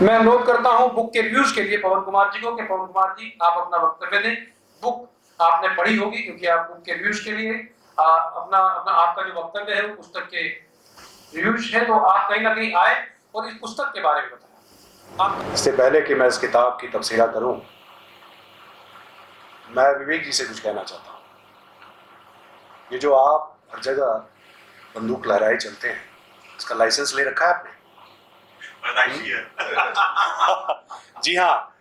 मैं अनुरोध करता हूं बुक के रिव्यूज के लिए पवन कुमार जी को कि पवन कुमार जी आप अपना वक्तव्य दें। बुक आपने पढ़ी होगी क्योंकि आप बुक के रिव्यूज के लिए अपना अपना आपका जो वक्तव्य है वो पुस्तक के रिव्यूज है, तो आप कहीं ना कहीं आए और इस पुस्तक के बारे में बताएं। इससे पहले कि मैं इस किताब की तफसीला करूं, मैं विवेक जी से कुछ कहना चाहता हूं। ये जो आप हर जगह बंदूक लहराए चलते हैं, इसका लाइसेंस ले रखा है आपने? जी हाँ,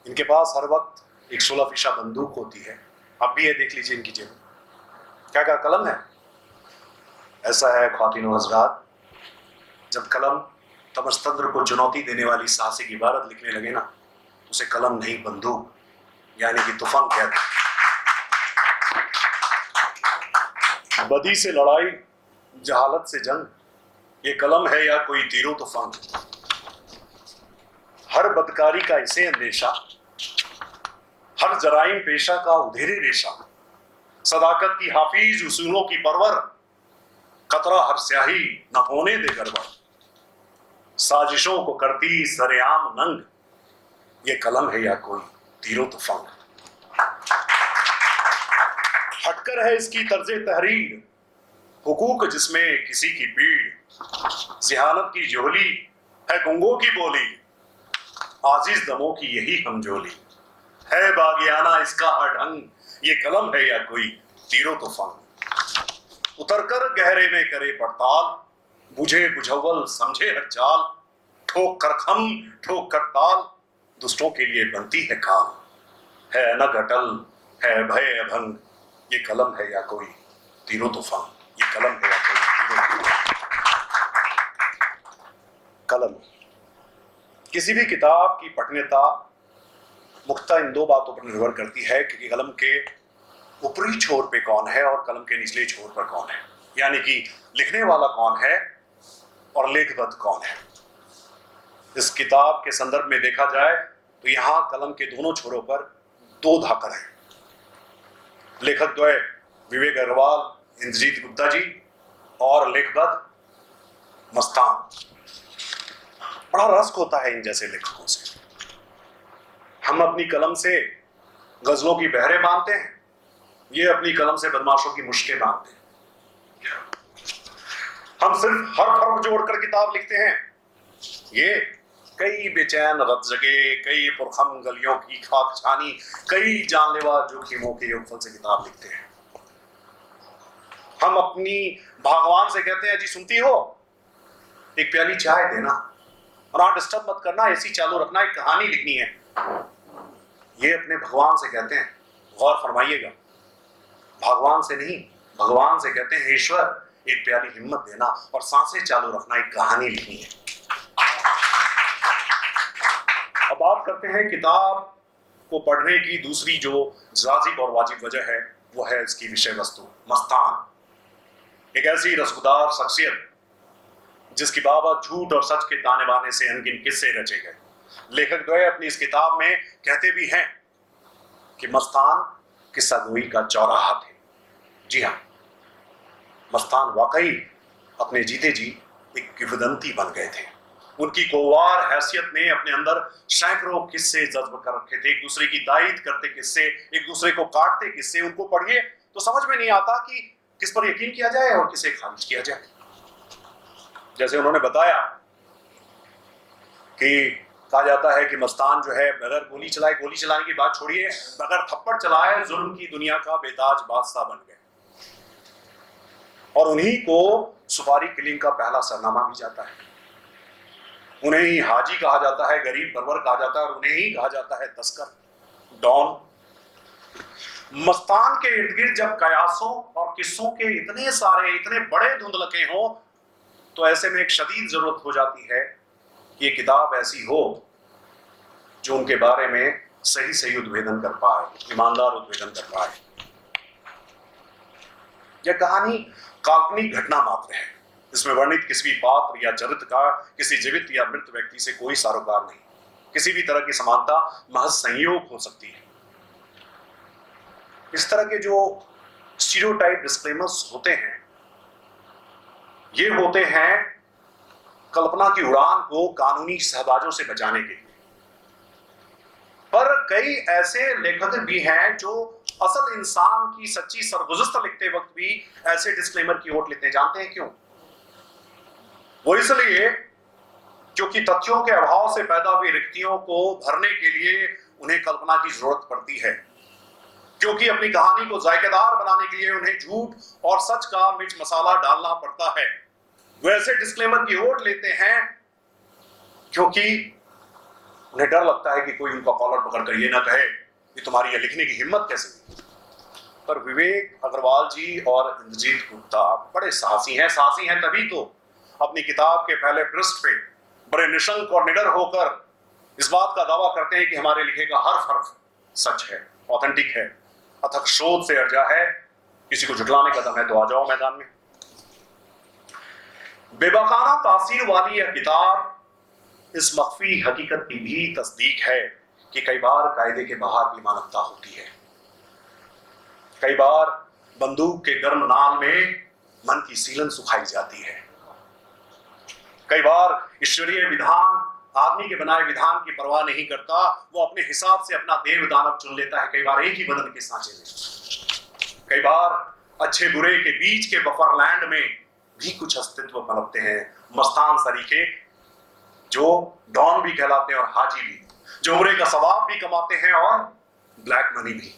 इनके पास हर वक्त एक 16 बंदूक होती है। अब भी ये देख लीजिए इनकी जेब में क्या क्या कलम है। ऐसा है ख्वातीनो हज़रात, जब कलम तमस्तंद्र को चुनौती देने वाली साहसिक इबारत लिखने लगे ना, उसे कलम नहीं बंदूक यानी कि तुफान कहते हैं। बदी से लड़ाई, जहालत से जंग, ये कलम है या कोई तीरों तूफान। हर बदकारी का इसे अंदेशा, हर जराइम पेशा का उधेरे रेशा, सदाकत की हाफिज उसूलों की परवर, कतरा हर स्याही न होने दे गड़बड़, साजिशों को करती सरेआम नंग, ये कलम है या कोई तीरों तूफान। हटकर है इसकी तर्जे तहरीर, हुकूक जिसमें किसी की पीड़, जिहानत की जोली है गुंगों की बोली, आजिज दमों की यही हमजोली, है बागियाना इसका हर ढंग, ये कलम है या कोई तीरों तूफान। उतरकर गहरे में करे पड़ताल, बुझे बुझव्वल समझे हर चाल, ठोक कर खम ठोक कर ताल, दुष्टों के लिए बनती है काल, है अनग अटल है भय अभंग, ये कलम है या कोई तीरों तूफान। ये कलम है या कोई तीरों तूफान। कलम किसी भी किताब की पठनीयता मुख्यतः इन दो बातों पर निर्भर करती है कि कलम के ऊपरी छोर पे कौन है और कलम के निचले छोर पर कौन है, यानी कि लिखने वाला कौन है और लेखबद्ध कौन है। इस किताब के संदर्भ में देखा जाए तो यहां कलम के दोनों छोरों पर दो धाकर हैं। लेखक द्वय विवेक अग्रवाल, इंद्रजीत गुप्ता जी, और लेखबद्ध मस्तान। बड़ा रस होता है इन जैसे लेखकों से। हम अपनी कलम से गजलों की बहरें बांधते हैं, ये अपनी कलम से बदमाशों की मुश्किलें बांधते हैं। हम सिर्फ हर्फ जोड़कर किताब लिखते हैं, ये कई बेचैन रत जगे, कई पुरखम गलियों की खाक छानी, कई जानलेवा जोखिमों के योगफल से किताब लिखते हैं। हम अपनी भगवान से कहते हैं जी सुनती हो, एक प्याली चाय देना, और हाँ डिस्टर्ब मत करना, एसी चालू रखना, एक कहानी लिखनी है। ये अपने भगवान से कहते हैं। गौर फरमाइएगा, भगवान से नहीं, भगवान से कहते हैं ईश्वर एक प्याली हिम्मत देना और सांसें चालू रखना, एक कहानी लिखनी है। अब बात करते हैं किताब को पढ़ने की दूसरी जो जाजिब और वाजिब वजह है, वो है इसकी विषय वस्तु। मस्तान एक ऐसी रसगुदार शख्सियत जिसकी बाबत झूठ और सच के ताने बाने से अनगिन किस्से रचे गए। लेखक द्वय अपनी इस किताब में कहते भी हैं कि मस्तान किस्सा गोई का चौराहा थे। जी हाँ, मस्तान वाकई अपने जीते जी एक किंवदंती बन गए थे। उनकी कोवार हैसियत ने अपने अंदर सैकड़ों किस्से जज्ब कर रखे थे, एक दूसरे की दाईद करते किस्से, एक दूसरे को काटते किस्से। उनको पढ़िए तो समझ में नहीं आता कि किस पर यकीन किया जाए और किसे खारिज किया जाए। जैसे उन्होंने बताया कि कहा जाता है कि मस्तान जो है बगैर गोली चलाए, गोली चलाने की बात छोड़िए, बगैर थप्पड़ चलाए जुल्म की दुनिया का बेताज बादशाह बन गए। और उन्हीं को सुपारी किलिंग का पहला सरनामा भी जाता है। उन्हें ही हाजी कहा जाता है, गरीब परवर कहा जाता है, और उन्हें ही कहा जाता है तस्कर, डॉन। मस्तान के इर्द गिर्द जब कयासों और किस्सों के इतने सारे, इतने बड़े धुंधलके हों, तो ऐसे में एक शदीद जरूरत हो जाती है कि ये किताब ऐसी हो जो उनके बारे में सही सही उद्भेदन कर पाए, ईमानदार उद्भेदन कर पाए। यह कहानी काल्पनिक घटना मात्र है, इसमें वर्णित किसी भी पात्र या चरित्र का किसी जीवित या मृत व्यक्ति से कोई सरोकार नहीं, किसी भी तरह की समानता महज संयोग हो सकती है। इस तरह के जो स्टीरियोटाइप डिस्क्लेमर्स होते हैं, ये होते हैं कल्पना की उड़ान को कानूनी सहबाजों से बचाने के लिए। पर कई ऐसे लेखक भी हैं जो असल इंसान की सच्ची सरगुज़श्त लिखते वक्त भी ऐसे डिस्क्लेमर की ओट लेते हैं। जानते हैं क्यों? वो इसलिए क्योंकि तथ्यों के अभाव से पैदा हुई रिक्तियों को भरने के लिए उन्हें कल्पना की जरूरत पड़ती है, क्योंकि अपनी कहानी को जायकेदार बनाने के लिए उन्हें झूठ और सच का मिर्च मसाला डालना पड़ता है। वो ऐसे डिस्क्लेमर की ओट लेते हैं क्योंकि उन्हें डर लगता है कि कोई उनका कॉलर पकड़कर ये ना कहे कि तुम्हारी ये लिखने की हिम्मत कैसे हुई। पर विवेक अग्रवाल जी और इंद्रजीत गुप्ता बड़े साहसी हैं तभी तो अपनी किताब के पहले पृष्ठ पे बड़े निशंक और निडर होकर इस बात का दावा करते हैं कि हमारे लिखे का हर हर्फ सच है, ऑथेंटिक है, अथक शोध से अर्जा है। किसी को झुठलाने का दम है तो आ जाओ मैदान में। बेबाकाना तासीर वाली यह किताब इस मख्फी हकीकत की भी तस्दीक है कि कई बार कायदे के बाहर भी मानवता होती है। कई बार बंदूक के गर्म नाल में मन की सीलन सुखाई जाती है। कई बार ईश्वरीय विधान आदमी के बनाए विधान की परवाह नहीं करता, वो अपने हिसाब से अपना देव दानव चुन लेता है। कई बार एक ही बदन के सांचे में, कई बार अच्छे बुरे के बीच के बफरलैंड में भी कुछ अस्तित्व पनपते हैं। मस्तान सरीखे जो डॉन भी कहलाते हैं और हाजी भी, जो उम्रे का सवाब भी कमाते हैं और ब्लैक मनी भी।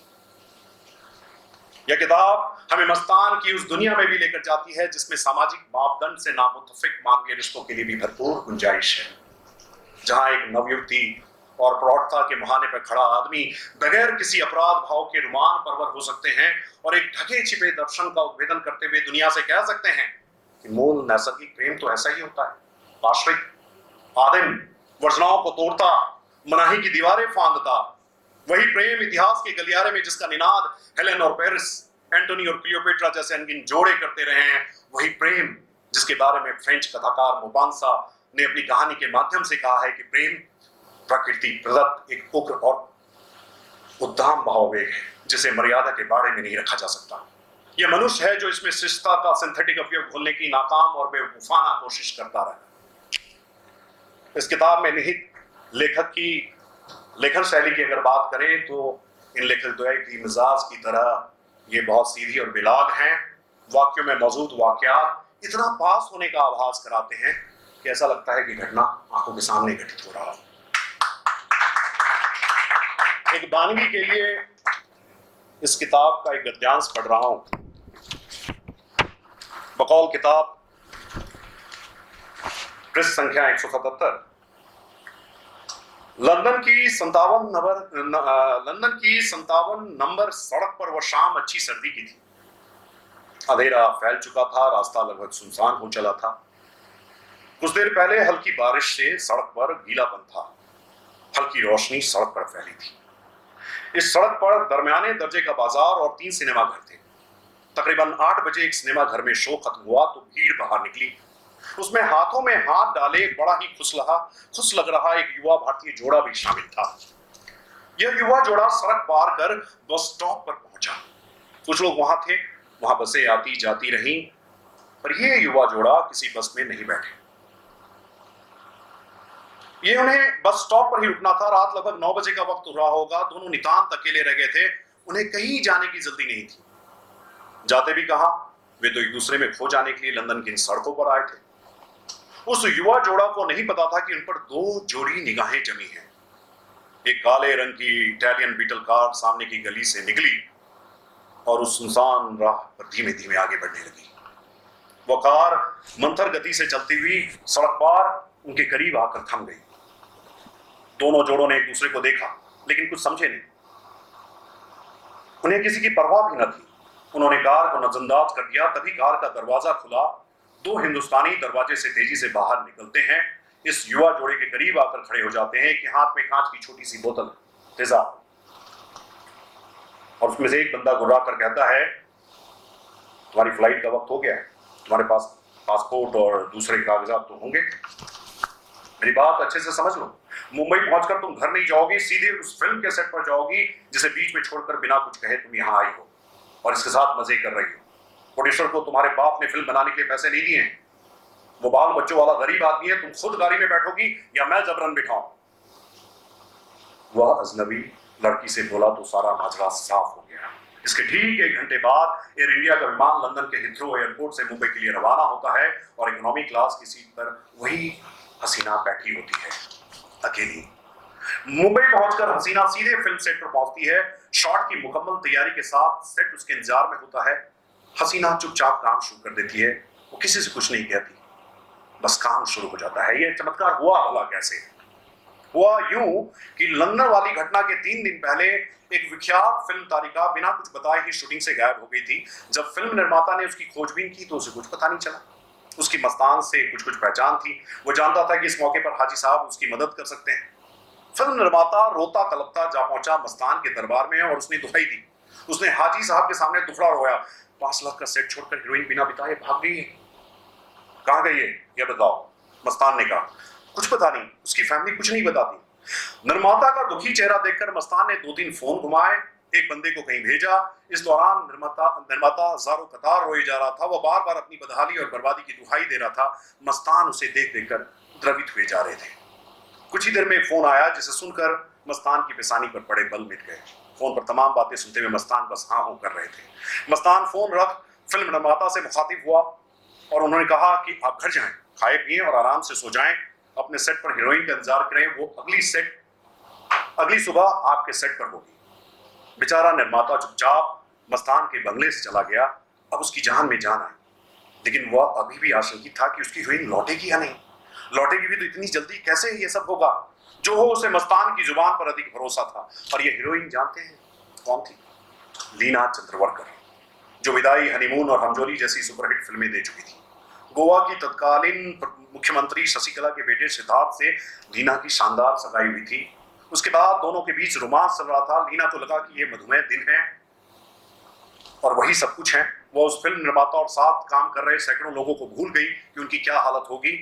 यह किताब हमें मस्तान की उस दुनिया में भी लेकर जाती है जिसमें सामाजिक मापदंड से नामुत्तफिक मानवीय रिश्तों के लिए भी भरपूर गुंजाइश है, जहां एक नवयुवती और प्रौढ़ता के मुहाने पर खड़ा आदमी बगैर किसी अपराध भाव के रुमान परवर हो सकते हैं और एक ढके छिपे दर्शन का उद्भेदन करते हुए दुनिया से कह सकते हैं कि मूल नैसर्गिक प्रेम तो ऐसा ही होता है, आश्रित, आदिम, वर्जनाओं को तोड़ता, मनाही की दीवारें फांदता। वही प्रेम इतिहास के गलियारे में जिसका निनाद हेलेन और पेरिस, एंटोनी और क्लियोपेट्रा जैसे अनगिन जोड़े करते रहे हैं। वही प्रेम जिसके बारे में फ्रेंच कथाकार मोपांसा ने अपनी कहानी के माध्यम से कहा है कि प्रेम प्रकृति प्रदत्त एक उग्र और उद्दाम भाववेग है जिसे मर्यादा के बारे में नहीं रखा जा सकता। यह मनुष्य है जो इसमें शिष्टता का सिंथेटिक उपयोग भूलने की नाकाम और बेवकूफाना कोशिश करता रहा। इस किताब में निहित लेखक की लेखन शैली की अगर बात करें तो इन लेखक द्वय की मिजाज की तरह ये बहुत सीधी और बेलाग हैं। वाक्यों में मौजूद वाकयात इतना पास होने का आभास कराते हैं कि ऐसा लगता है कि घटना आंखों के सामने घटित हो रहा है। एक बानगी के लिए इस किताब का एक गद्यांश पढ़ रहा हूं। बकौल किताब पृष्ठ संख्या 177। लंदन की 57 नंबर सड़क पर वह शाम अच्छी सर्दी की थी। अंधेरा फैल चुका था, रास्ता लगभग सुनसान हो चला था। कुछ देर पहले हल्की बारिश से सड़क पर गीलापन था। हल्की रोशनी सड़क पर फैली थी। इस सड़क पर दरमियाने दर्जे का बाजार और 3 सिनेमा घर थे। तकरीबन 8 बजे एक सिनेमा घर में शो खत्म हुआ तो भीड़ बाहर निकली। उसमें हाथों में हाथ डाले बड़ा ही खुश लग रहा एक युवा भारतीय जोड़ा भी शामिल था। यह युवा जोड़ा सड़क पार कर बस स्टॉप पर पहुंचा। कुछ लोग वहां थे, वहां बसें आती जाती रहीं, पर यह युवा जोड़ा किसी बस में नहीं बैठे। ये उन्हें बस स्टॉप पर ही रुकना था। रात लगभग 9 बजे का वक्त हो रहा होगा। दोनों नितांत अकेले रह गए थे। उन्हें कहीं जाने की जल्दी नहीं थी। जाते भी कहां, वे तो एक दूसरे में खो जाने के लिए लंदन की इन सड़कों पर आए थे। उस युवा जोड़ा को नहीं पता था कि उन पर 2 जोड़ी निगाहें जमी हैं। एक काले रंग की इटालियन बीटल कार सामने की गली से निकली और उस सुनसान राह पर धीमे धीमे आगे बढ़ने लगी। वह कार मंथर गति से चलती हुई सड़क पार उनके करीब आकर थम गई। दोनों जोड़ों ने एक दूसरे को देखा लेकिन कुछ समझे नहीं। उन्हें किसी की परवाह भी न थी। उन्होंने कार को नजरअंदाज कर दिया। तभी कार का दरवाजा खुला। 2 हिंदुस्तानी दरवाजे से तेजी से बाहर निकलते हैं। इस युवा जोड़े के करीब आकर खड़े हो जाते हैं कि हाथ में कांच की छोटी सी बोतल तेजाब, और उसमें से एक बंदा गुर्रा कर कहता है, तुम्हारी फ्लाइट का वक्त हो गया है, तुम्हारे पास पासपोर्ट और दूसरे कागजात तो होंगे। मेरी बात अच्छे से समझ लो। मुंबई पहुंचकर तुम घर नहीं जाओगी, सीधे उस फिल्म के सेट पर जाओगी जिसे बीच में छोड़कर बिना कुछ कहे तुम यहां आई हो और इसके साथ मजे कर रही हो। प्रोड्यूसर को तुम्हारे बाप ने फिल्म बनाने के लिए पैसे नहीं दिए हैं। वो बाल बच्चों वाला गरीब आदमी है, तुम खुद गाड़ी में बैठोगी या मैं जबरन बिठाऊं? वह अजनबी लड़की से बोला तो सारा माजरा साफ हो गया। इसके ठीक 1 घंटे बाद एयर इंडिया का विमान लंदन के हिथ्रो एयरपोर्ट से मुंबई के लिए रवाना होता है और इकोनॉमी क्लास की सीट पर वही हसीना बैठी होती है, अकेली। मुंबई पहुंचकर हसीना सीधे फिल्म सेट पर पहुंचती है। शॉट की मुकम्मल तैयारी के साथ सेट उसके इंतजार में होता है। हसीना चुपचाप काम शुरू कर देती है, वो किसी से कुछ नहीं कहती, बस काम शुरू हो जाता है। यह चमत्कार हुआ भला कैसे? हुआ यूं कि लंदन वाली घटना के 3 दिन पहले एक विख्यात फिल्म तारिका बिना कुछ बताए ही शूटिंग से गायब हो गई थी। जब फिल्म निर्माता ने उसकी खोजबीन की तो उसे कुछ पता नहीं चला। उसकी मस्तान से कुछ पहचान थी, वो जानता था कि इस मौके पर हाजी साहब उसकी मदद कर सकते हैं। फिल्म निर्माता रोता तलपता जा पहुंचा मस्तान के दरबार में और उसने दुहाई दी। उसने हाजी साहब के सामने दुफड़ा रोया, 5 लाख का सेट छोड़कर हीरोइन बिना बिताए भाग गई है। कहाँ गई है ये बताओ? मस्तान ने कहा, कुछ पता नहीं, उसकी फैमिली कुछ नहीं बताती। निर्माता का दुखी चेहरा देखकर मस्तान ने 2-3 फोन घुमाए, एक बंदे को कहीं भेजा। इस दौरान निर्माता हजारों कतार रोए जा रहा था। वो बार बार अपनी बदहाली और बर्बादी की दुहाई दे रहा था। मस्तान उसे देख देख कर द्रवित हुए जा रहे थे। कुछ ही देर में फोन आया, जिसे सुनकर मस्तान की पेशानी पर पड़े बल मिट गए। फोन पर तमाम बातें सुनते हुए मस्तान बस हाँ हो कर रहे थे। मस्तान फोन रख फिल्म निर्माता से मुखातिब हुआ और उन्होंने कहा कि आप घर जाएं, खाए पिए और आराम से सो जाएं, अपने सेट पर हीरोइन का इंतजार करें, वो अगली सुबह आपके सेट पर होगी। बेचारा निर्माता चुपचाप मस्तान के बंगले से चला गया। अब उसकी जान में जान आई, लेकिन वह अभी भी आशंकित था कि उसकी हीरोइन लौटेगी या नहीं। लौटेगी भी तो इतनी जल्दी कैसे ये सब होगा? जो हो उसे मस्तान की जुबान पर अधिक भरोसा था। और ये हीरोइन जानते हैं कौन थी? लीना चंद्रवरकर, जो विदाई, हनीमून और हमजोली जैसी सुपरहिट फिल्में दे चुकी थी। गोवा की तत्कालीन मुख्यमंत्री शशिकला के बेटे सिद्धार्थ से लीना की शानदार सगाई हुई थी। उसके बाद दोनों के बीच रोमांस चल रहा था। लीना को लगा कि ये मधुमेह दिन है और वही सब कुछ है। वो उस फिल्म निर्माता और साथ काम कर रहे सैकड़ों लोगों को भूल गई कि उनकी क्या हालत होगी।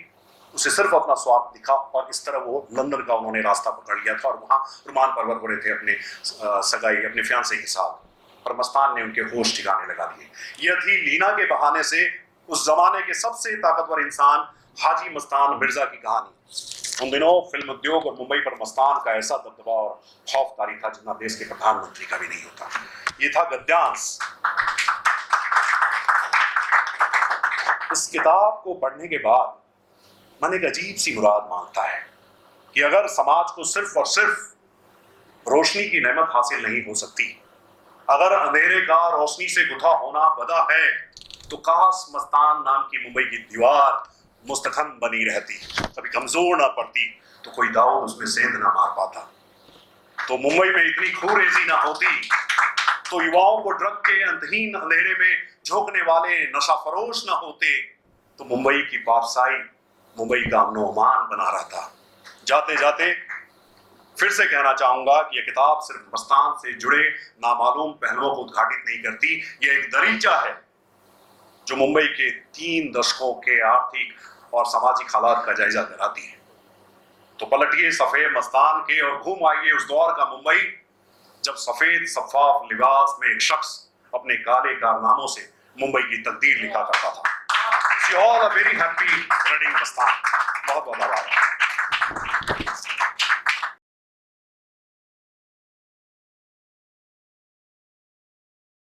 उसे सिर्फ अपना स्वार्थ दिखा और इस तरह वो लंदन का उन्होंने रास्ता पकड़ लिया था और वहां रुमान परवर हो रहे थे अपने सगाई अपने फियांसे के साथ। पर मस्तान ने उनके होश ठिकाने लगा दिए। यह थी लीना के बहाने से उस जमाने के सबसे ताकतवर इंसान हाजी मस्तान मिर्जा की कहानी। उन दिनों फिल्म उद्योग और मुंबई पर मस्तान का ऐसा दबदबा और खौफ तारी था जितना देश के प्रधानमंत्री का भी नहीं होता। ये था गद्यांश। इस किताब को पढ़ने के बाद मन एक अजीब सी मुराद मांगता है कि अगर समाज को सिर्फ और सिर्फ रोशनी की नेमत हासिल नहीं हो सकती, अगर अंधेरे का रोशनी से गुथा होना बदा है, तो काश मस्तान नाम की मुंबई की दीवार मुस्तहकम बनी रहती, कभी कमजोर ना पड़ती, तो कोई दाऊद उसमें सेंध ना मार पाता, तो मुंबई में इतनी खूरेजी ना होती, तो युवाओं को ड्रग के अंतहीन अंधेरे में झोंकने वाले नशाफरोश ना होते, तो मुंबई की पारसाई मुंबई का अमन अमान बना रहता। जाते जाते फिर से कहना चाहूंगा कि यह किताब सिर्फ मस्तान से जुड़े नामालूम पहलुओं को उद्घाटित नहीं करती, यह एक दरीचा है जो मुंबई के 3 दशकों के आर्थिक और सामाजिक हालात का जायजा कराती है। तो पलटिए सफेद मस्तान के और घूम आइए उस दौर का मुंबई जब सफेद शफाफ लिबास में एक शख्स अपने काले कारनामों से मुंबई की तकदीर लिखा करता था। Wish you all a very happy reading Mastan. बहुत बहुत आभार।